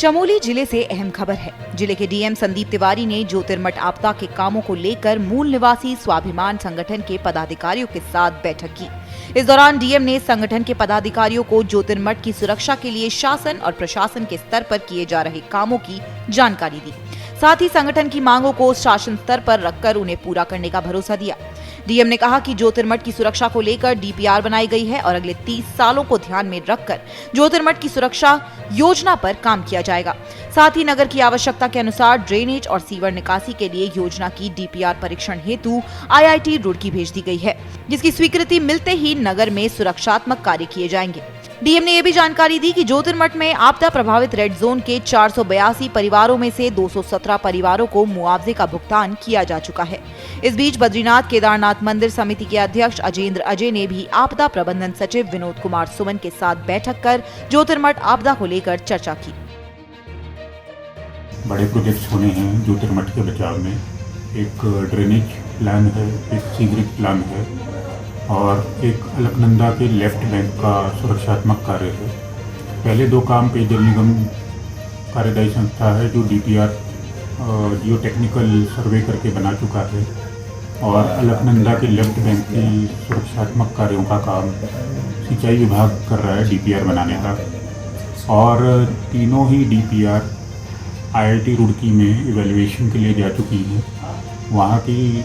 चमोली जिले से अहम खबर है। जिले के डीएम संदीप तिवारी ने ज्योतिर्मठ आपदा के कामों को लेकर मूल निवासी स्वाभिमान संगठन के पदाधिकारियों के साथ बैठक की। इस दौरान डीएम ने संगठन के पदाधिकारियों को ज्योतिर्मठ की सुरक्षा के लिए शासन और प्रशासन के स्तर पर किए जा रहे कामों की जानकारी दी। साथ ही संगठन की मांगों को शासन स्तर पर रखकर उन्हें पूरा करने का भरोसा दिया। डीएम ने कहा कि ज्योतिर्मठ की सुरक्षा को लेकर डीपीआर बनाई गई है और अगले 30 सालों को ध्यान में रखकर ज्योतिर्मठ की सुरक्षा योजना पर काम किया जाएगा। साथ ही नगर की आवश्यकता के अनुसार ड्रेनेज और सीवर निकासी के लिए योजना की डीपीआर परीक्षण हेतु आईआईटी रुड़की भेज दी गई है, जिसकी स्वीकृति मिलते ही नगर में सुरक्षात्मक कार्य किए जाएंगे। डीएम ने यह भी जानकारी दी कि ज्योतिर्मठ में आपदा प्रभावित रेड जोन के 482 परिवारों में से 217 परिवारों को मुआवजे का भुगतान किया जा चुका है। इस बीच बद्रीनाथ केदारनाथ मंदिर समिति के अध्यक्ष अजेंद्र अजय ने भी आपदा प्रबंधन सचिव विनोद कुमार सुमन के साथ बैठक कर ज्योतिर्मठ आपदा को लेकर चर्चा की। बड़े प्रोजेक्ट्स होने हैं ज्योतिर्मठ के बचाव में। एक ड्रेनेज प्लान है, एक सीवरेज प्लान है और एक अलकनंदा के लेफ्ट बैंक का सुरक्षात्मक कार्य है। पहले दो काम पेयजल निगम कार्यदायी संस्था है जो डीपीआर जियो टेक्निकल सर्वे करके बना चुका है और अलकनंदा के लेफ्ट बैंक की सुरक्षात्मक कार्यों का काम सिंचाई विभाग कर रहा है डीपीआर बनाने का। और तीनों ही डीपीआर आईआईटी रुड़की में इवैल्यूएशन के लिए जा चुकी हैं। वहाँ की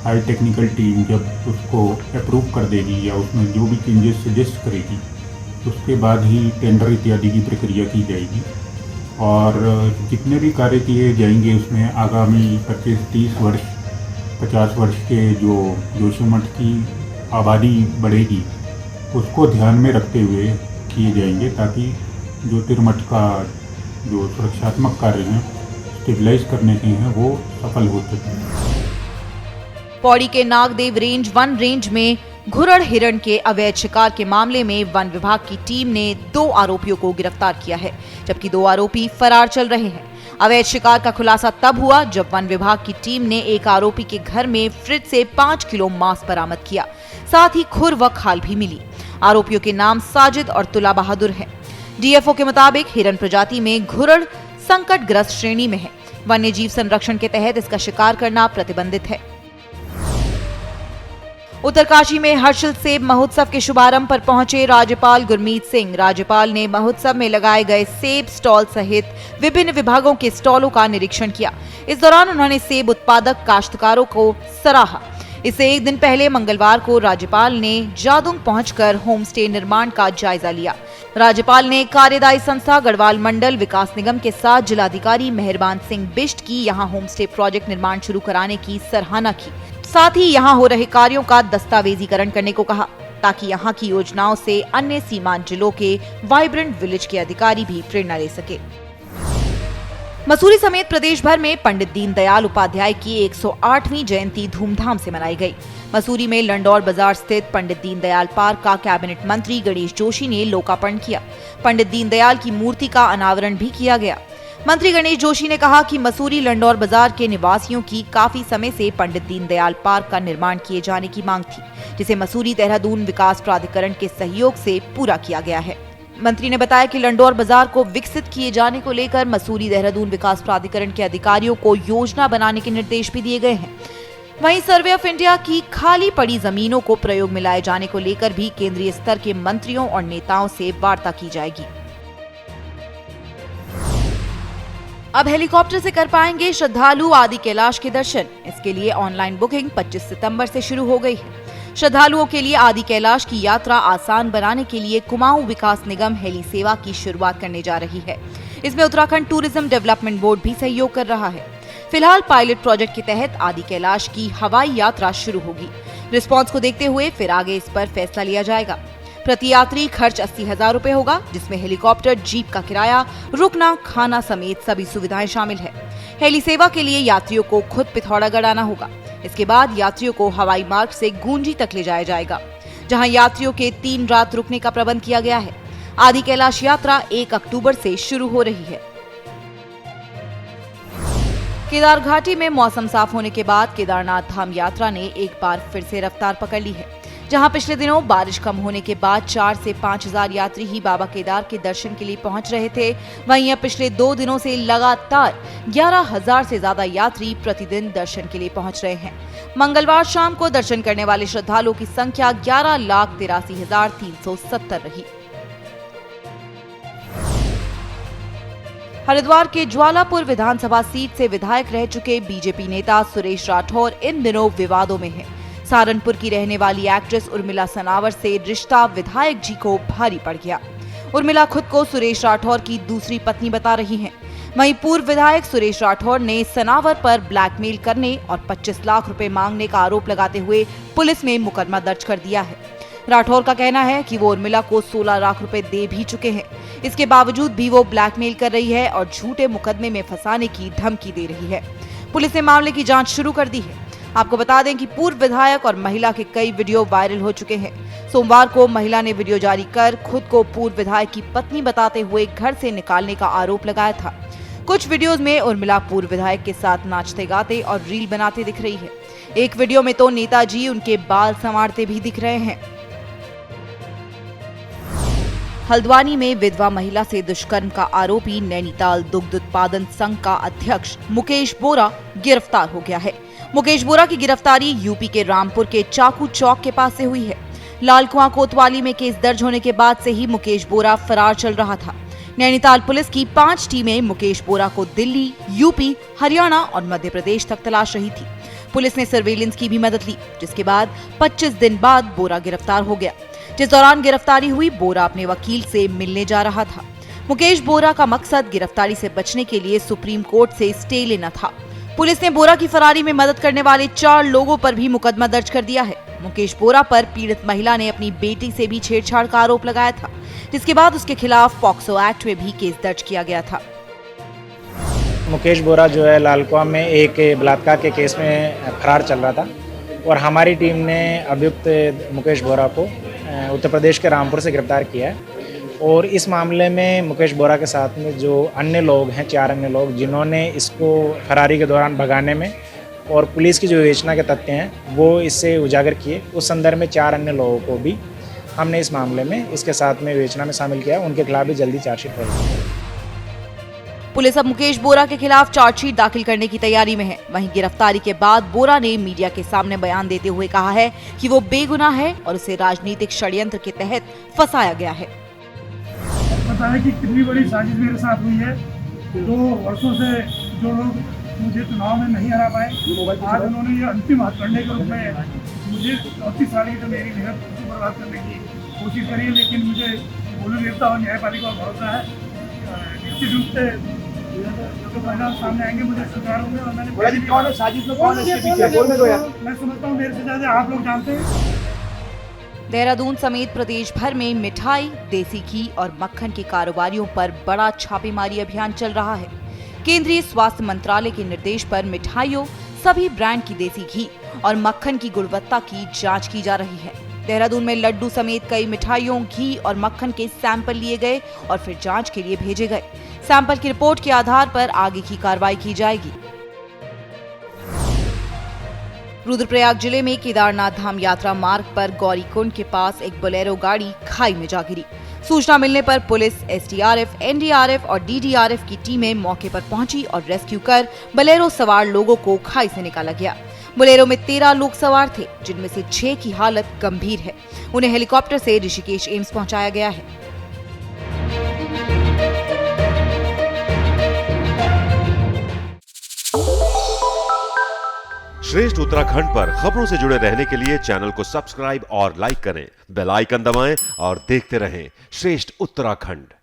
हाई टेक्निकल टीम जब उसको अप्रूव कर देगी या उसमें जो भी चेंजेस सजेस्ट करेगी उसके बाद ही टेंडर इत्यादि की प्रक्रिया की जाएगी। और जितने भी कार्य किए जाएंगे उसमें आगामी 25-30 वर्ष 50 वर्ष के जो जोशीमठ की आबादी बढ़ेगी उसको ध्यान में रखते हुए किए जाएंगे ताकि ज्योतिर्मठ का जो सुरक्षात्मक कार्य हैं स्टेबलाइज करने के हैं वो सफल हो सकें। पौड़ी के नागदेव रेंज वन रेंज में घुरड़ हिरण के अवैध शिकार के मामले में वन विभाग की टीम ने 2 आरोपियों को गिरफ्तार किया है, जबकि 2 आरोपी फरार चल रहे हैं। अवैध शिकार का खुलासा तब हुआ जब वन विभाग की टीम ने एक आरोपी के घर में फ्रिज से 5 किलो मांस बरामद किया। साथ ही खुर व खाल भी मिली। आरोपियों के नाम साजिद और तुला बहादुर है। डीएफओ के मुताबिक हिरन प्रजाति में घुरड़ संकटग्रस्त श्रेणी में है। वन्य जीव संरक्षण के तहत इसका शिकार करना प्रतिबंधित है। उत्तरकाशी में हर्षिल सेब महोत्सव के शुभारंभ पर पहुंचे राज्यपाल गुरमीत सिंह। राज्यपाल ने महोत्सव में लगाए गए सेब स्टॉल सहित विभिन्न विभागों के स्टॉलों का निरीक्षण किया। इस दौरान उन्होंने सेब उत्पादक काश्तकारों को सराहा। इससे एक दिन पहले मंगलवार को राज्यपाल ने जादुंग पहुंचकर होम स्टे निर्माण का जायजा लिया। राज्यपाल ने कार्यदायी संस्था गढ़वाल मंडल विकास निगम के साथ जिलाधिकारी मेहरबान सिंह बिष्ट की यहां होम स्टे प्रोजेक्ट निर्माण शुरू कराने की सराहना की। साथ ही यहां हो रहे कार्यों का दस्तावेजीकरण करने को कहा ताकि यहां की योजनाओं से अन्य सीमांत जिलों के वाइब्रेंट विलेज के अधिकारी भी प्रेरणा ले सके। मसूरी समेत प्रदेश भर में पंडित दीनदयाल उपाध्याय की 108वीं जयंती धूमधाम से मनाई गई। मसूरी में लंडौर बाजार स्थित पंडित दीनदयाल पार्क का कैबिनेट मंत्री गणेश जोशी ने लोकार्पण किया। पंडित दीनदयाल की मूर्ति का अनावरण भी किया गया। मंत्री गणेश जोशी ने कहा कि मसूरी लंडौर बाजार के निवासियों की काफी समय से पंडित दीनदयाल पार्क का निर्माण किए जाने की मांग थी, जिसे मसूरी देहरादून विकास प्राधिकरण के सहयोग से पूरा किया गया है। मंत्री ने बताया कि लंडौर बाजार को विकसित किए जाने को लेकर मसूरी देहरादून विकास प्राधिकरण के अधिकारियों को योजना बनाने के निर्देश भी दिए गए हैं। वहीं सर्वे ऑफ इंडिया की खाली पड़ी जमीनों को प्रयोग में लाए जाने को लेकर भी केंद्रीय स्तर के मंत्रियों और नेताओं से वार्ता की जाएगी। अब हेलीकॉप्टर से कर पाएंगे श्रद्धालु आदि कैलाश के दर्शन। इसके लिए ऑनलाइन बुकिंग 25 सितंबर से शुरू हो गई है। श्रद्धालुओं के लिए आदि कैलाश की यात्रा आसान बनाने के लिए कुमाऊं विकास निगम हेली सेवा की शुरुआत करने जा रही है। इसमें उत्तराखंड टूरिज्म डेवलपमेंट बोर्ड भी सहयोग कर रहा है। फिलहाल पायलट प्रोजेक्ट के तहत आदि कैलाश की हवाई यात्रा शुरू होगी। रिस्पांस को देखते हुए फिर आगे इस पर फैसला लिया जाएगा। प्रति यात्री खर्च 80,000 रुपए होगा, जिसमें हेलीकॉप्टर, जीप का किराया, रुकना, खाना समेत सभी सुविधाएं शामिल है। हेली सेवा के लिए यात्रियों को खुद पिथौरागढ़ आना होगा। इसके बाद यात्रियों को हवाई मार्ग से गूंजी तक ले जाया जाएगा, जहां यात्रियों के 3 रात रुकने का प्रबंध किया गया है। आदि कैलाश यात्रा 1 अक्टूबर से शुरू हो रही है। केदार घाटी में मौसम साफ होने के बाद केदारनाथ धाम यात्रा ने एक बार फिर से रफ्तार पकड़ ली है। जहां पिछले दिनों बारिश कम होने के बाद 4 से 5 हजार यात्री ही बाबा केदार के दर्शन के लिए पहुंच रहे थे, वहीं अब पिछले 2 दिनों से लगातार 11,000 से ज्यादा यात्री प्रतिदिन दर्शन के लिए पहुंच रहे हैं। मंगलवार शाम को दर्शन करने वाले श्रद्धालुओं की संख्या 11,83,370 रही। हरिद्वार के ज्वालापुर विधानसभा सीट से विधायक रह चुके बीजेपी नेता सुरेश राठौर इन दिनों विवादों में हैं। सहारनपुर की रहने वाली एक्ट्रेस उर्मिला सनावर से रिश्ता विधायक जी को भारी पड़ गया। उर्मिला खुद को सुरेश राठौर की दूसरी पत्नी बता रही हैं। वहीं पूर्व विधायक सुरेश राठौर ने सनावर पर ब्लैकमेल करने और 25 लाख रुपए मांगने का आरोप लगाते हुए पुलिस में मुकदमा दर्ज कर दिया है। राठौर का कहना है कि वो उर्मिला को 16 लाख रुपए दे भी चुके हैं। इसके बावजूद भी वो ब्लैकमेल कर रही है और झूठे मुकदमे में फंसाने की धमकी दे रही है। पुलिस ने मामले की जांच शुरू कर दी है। आपको बता दें कि पूर्व विधायक और महिला के कई वीडियो वायरल हो चुके हैं। सोमवार को महिला ने वीडियो जारी कर खुद को पूर्व विधायक की पत्नी बताते हुए घर से निकालने का आरोप लगाया था। कुछ वीडियोज में उर्मिला पूर्व विधायक के साथ नाचते गाते और रील बनाते दिख रही है। एक वीडियो में तो नेताजी उनके बाल संवारते भी दिख रहे हैं। हल्द्वानी में विधवा महिला से दुष्कर्म का आरोपी नैनीताल दुग्ध उत्पादन संघ का अध्यक्ष मुकेश बोरा गिरफ्तार हो गया है। मुकेश बोरा की गिरफ्तारी यूपी के रामपुर के चाकू चौक के पास से हुई है। लालकुआं कोतवाली में केस दर्ज होने के बाद से ही मुकेश बोरा फरार चल रहा था। नैनीताल पुलिस की 5 टीमें मुकेश बोरा को दिल्ली, यूपी, हरियाणा और मध्य प्रदेश तक तलाश रही थी। पुलिस ने सर्वेलेंस की भी मदद ली, जिसके बाद 25 दिन बाद बोरा गिरफ्तार हो गया। जिस दौरान गिरफ्तारी हुई, बोरा अपने वकील से मिलने जा रहा था। मुकेश बोरा का मकसद गिरफ्तारी से बचने के लिए सुप्रीम कोर्ट से स्टे लेना था। पुलिस ने बोरा की फरारी में मदद करने वाले 4 लोगों पर भी मुकदमा दर्ज कर दिया है। मुकेश बोरा पर पीड़ित महिला ने अपनी बेटी से भी छेड़छाड़ का आरोप लगाया था, जिसके बाद उसके खिलाफ पॉक्सो एक्ट में भी केस दर्ज किया गया था। मुकेश बोरा जो है लालकुआं में एक बलात्कार के केस में फरार चल रहा था और हमारी टीम ने अभियुक्त मुकेश बोरा को उत्तर प्रदेश के रामपुर से गिरफ्तार किया है। और इस मामले में मुकेश बोरा के साथ में जो अन्य लोग हैं, 4 अन्य लोग, जिन्होंने इसको फरारी के दौरान भगाने में और पुलिस की जो विवेचना के तथ्य हैं वो इससे उजागर किए, उस संदर्भ में 4 अन्य लोगों को भी हमने इस मामले में इसके साथ में विवेचना में शामिल किया। उनके खिलाफ भी जल्दी चार्जशीट करेगी। पुलिस अब मुकेश बोरा के खिलाफ चार्जशीट दाखिल करने की तैयारी में है। वहीं गिरफ्तारी के बाद बोरा ने मीडिया के सामने बयान देते हुए कहा है कि वो बेगुनाह है और उसे राजनीतिक षड्यंत्र के तहत फंसाया गया है। पता है कि कितनी बड़ी साजिश मेरे साथ हुई है। 2 वर्षों से जो लोग मुझे चुनाव में नहीं हरा पाए, आज उन्होंने ये अंतिम हथकंडे के रूप में मुझे 34 साल की तो मेरी मेहनत बर्बाद करने की कोशिश करी है। लेकिन मुझे बोलू देवता और न्यायपालिका पर भरोसा है। निश्चित रूप से जो परिणाम सामने आएंगे मुझे स्वीकार होंगे। और मैंने मैं समझता हूँ मेरे से ज्यादा आप लोग जानते हैं। देहरादून समेत प्रदेश भर में मिठाई, देसी घी और मक्खन के कारोबारियों पर बड़ा छापेमारी अभियान चल रहा है। केंद्रीय स्वास्थ्य मंत्रालय के निर्देश पर मिठाइयों, सभी ब्रांड की देसी घी और मक्खन की गुणवत्ता की जांच की जा रही है। देहरादून में लड्डू समेत कई मिठाइयों, घी और मक्खन के सैंपल लिए गए और फिर जांच के लिए भेजे गए। सैंपल की रिपोर्ट के आधार पर आगे की कार्रवाई की जाएगी। रुद्रप्रयाग जिले में केदारनाथ धाम यात्रा मार्ग पर गौरीकुंड के पास एक बोलेरो गाड़ी खाई में जा गिरी। सूचना मिलने पर पुलिस, एसडीआरएफ, एनडीआरएफ और डीडीआरएफ की टीमें मौके पर पहुंची और रेस्क्यू कर बोलेरो सवार लोगों को खाई से निकाला गया। बोलेरो में 13 लोग सवार थे, जिनमें से 6 की हालत गंभीर है। उन्हें हेलीकॉप्टर से ऋषिकेश एम्स पहुंचाया गया है। श्रेष्ठ उत्तराखंड पर खबरों से जुड़े रहने के लिए चैनल को सब्सक्राइब और लाइक करें, बेल आइकन दबाएं और देखते रहें श्रेष्ठ उत्तराखंड।